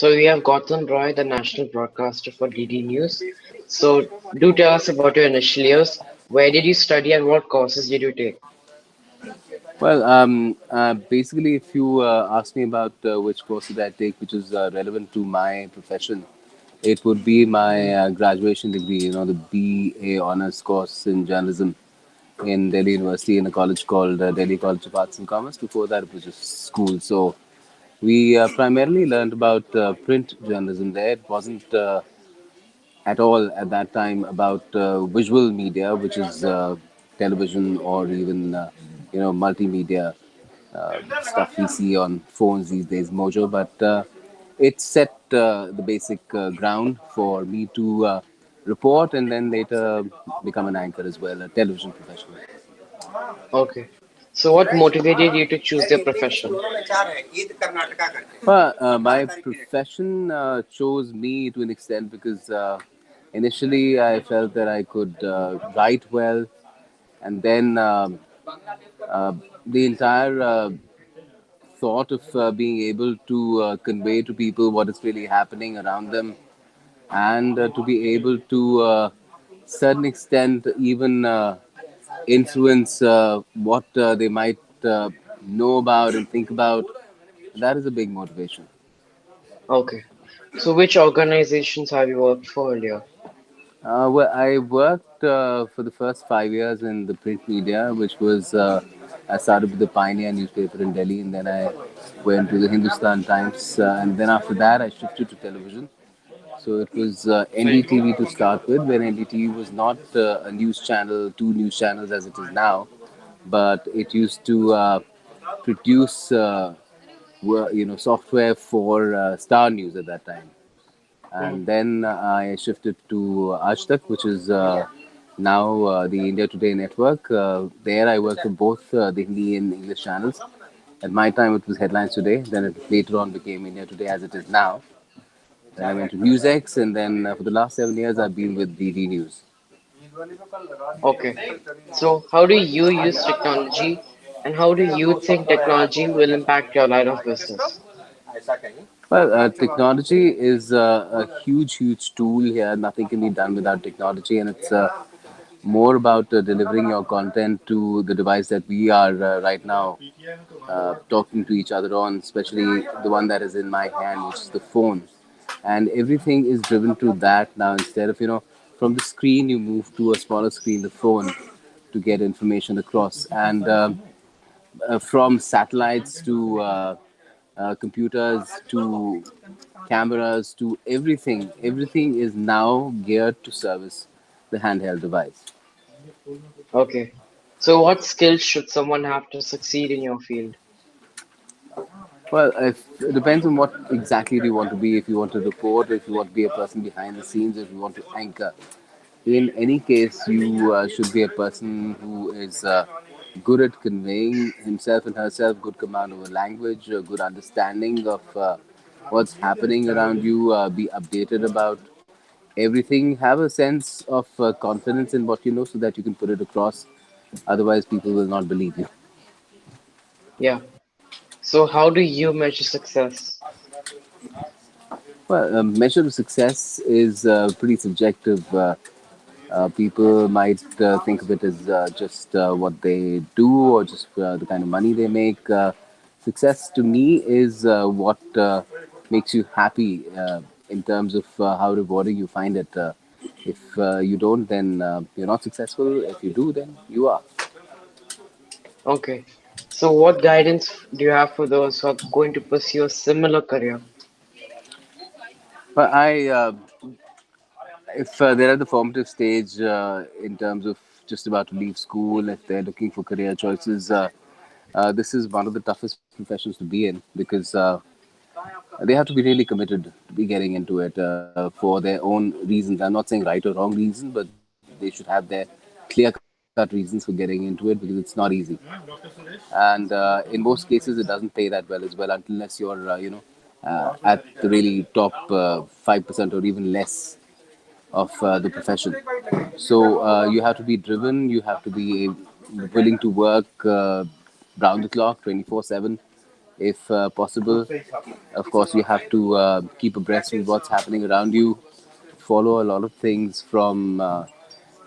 So we have Gautam Roy, the national broadcaster for DD News. So do tell us about your initial years. Where did you study and what courses did you take? Well, basically, if you ask me about which course did I take, which is relevant to my profession, it would be my graduation degree. The BA honors course in journalism in Delhi University in a college called Delhi College of Arts and Commerce. Before that, it was just school. So we primarily learned about print journalism there. It wasn't at all at that time about visual media, which is television or even multimedia stuff we see on phones these days, Mojo. But it set the basic ground for me to report and then later become an anchor as well, a television professional. Okay. So what motivated you to choose your profession? Well, my profession chose me to an extent because initially I felt that I could write well, and then the entire thought of being able to convey to people what is really happening around them, and to be able to certain extent even influence what they might know about and think about. That is a big motivation. Okay. So which organizations have you worked for earlier? Well, I worked for the first 5 years in the print media, which was I started with the Pioneer newspaper in Delhi, and then I went to the Hindustan Times, and then after that I shifted to television. So it was NDTV to start with, when NDTV was not a news channel, two news channels as it is now, but it used to produce software for Star News at that time. Hmm. And then I shifted to AajTak, which is now the India Today network. There I worked for both the Hindi and English channels. At my time, it was Headlines Today. Then it later on became India Today as it is now. Then I went to NewsX, and then for the last 7 years, I've been with DD News. Okay. So how do you use technology and how do you think technology will impact your line of business? Well, technology is a huge, huge tool here. Nothing can be done without technology, and it's more about delivering your content to the device that we are right now talking to each other on, especially the one that is in my hand, which is the phone. And everything is driven to that now. Instead of, from the screen, you move to a smaller screen, the phone, to get information across. And from satellites to computers to cameras to everything is now geared to service the handheld device. Okay. So what skills should someone have to succeed in your field? Well, it depends on what exactly do you want to be. If you want to report, if you want to be a person behind the scenes, if you want to anchor. In any case, you should be a person who is good at conveying himself and herself, good command of a language, a good understanding of what's happening around you, be updated about everything, have a sense of confidence in what you know so that you can put it across. Otherwise, people will not believe you. Yeah. So how do you measure success? Well, measure of success is pretty subjective. People might think of it as just what they do or just the kind of money they make. Success to me is what makes you happy in terms of how rewarding you find it. If you don't, then you're not successful. If you do, then you are. Okay. So what guidance do you have for those who are going to pursue a similar career? But if they're at the formative stage in terms of just about to leave school, if they're looking for career choices, this is one of the toughest professions to be in because they have to be really committed to be getting into it for their own reasons. I'm not saying right or wrong reasons, but they should have their clear-cut reasons for getting into it because it's not easy. And in most cases, it doesn't pay that well as well unless you're, at the really top 5% or even less of the profession. So you have to be driven. You have to be willing to work round the clock, 24/7. if possible. Of course, you have to keep abreast with what's happening around you, follow a lot of things from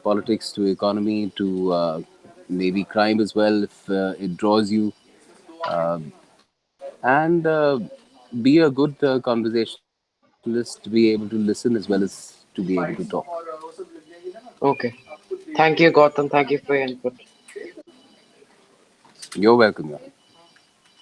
politics to economy to maybe crime as well if it draws you, and be a good conversationalist to be able to listen as well as to be able to talk. Okay. Thank you, Gautam. Thank you for your input. You're welcome. Yeah.